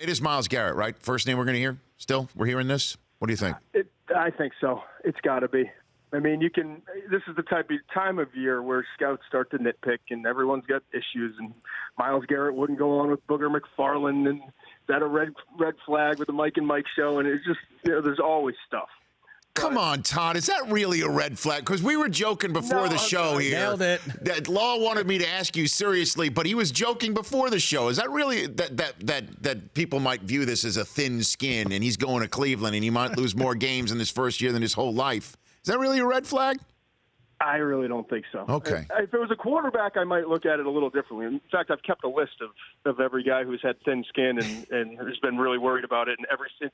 It is Myles Garrett, right? First name we're going to hear still? We're hearing this? What do you think? I think so. It's got to be. I mean, this is the time of year where scouts start to nitpick, and everyone's got issues. And Myles Garrett wouldn't go on with Booger McFarland, and is that a red flag with the Mike and Mike show? And it's just, there's always stuff. Come on, Todd. Is that really a red flag? Because we were joking before the show here. Nailed it. That Law wanted me to ask you seriously, but he was joking before the show. Is that really that people might view this as a thin skin, and he's going to Cleveland, and he might lose more games in his first year than his whole life? Is that really a red flag? I really don't think so. Okay. If it was a quarterback, I might look at it a little differently. In fact, I've kept a list of every guy who's had thin skin and has been really worried about it. And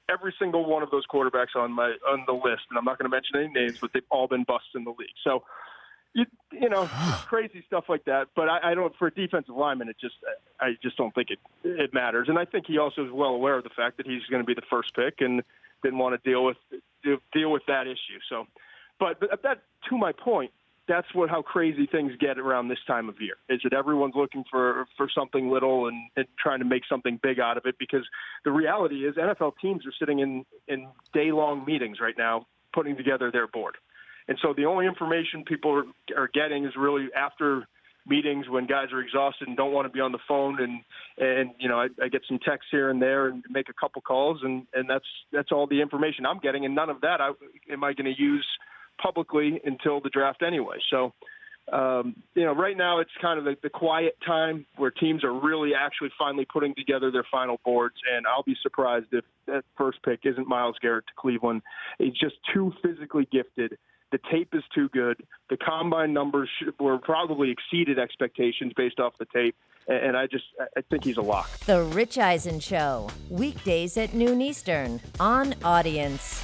every single one of those quarterbacks on the list, and I'm not going to mention any names, but they've all been busts in the league. So, you know, crazy stuff like that. But I don't, for a defensive lineman, I just don't think it matters. And I think he also is well aware of the fact that he's going to be the first pick and didn't want to deal with that issue. So. But that, to my point, that's how crazy things get around this time of year. Is that everyone's looking for something little and trying to make something big out of it? Because the reality is NFL teams are sitting in day-long meetings right now putting together their board. And so the only information people are getting is really after meetings when guys are exhausted and don't want to be on the phone. And you know, I get some texts here and there and make a couple calls, and that's all the information I'm getting. And none of that am I going to use publicly until the draft anyway. So, you know, right now it's kind of the quiet time where teams are really actually finally putting together their final boards, and I'll be surprised if that first pick isn't Myles Garrett to Cleveland. He's just too physically gifted. The tape is too good. The combine numbers were probably exceeded expectations based off the tape, and I think he's a lock. The Rich Eisen Show, weekdays at noon Eastern on Audience.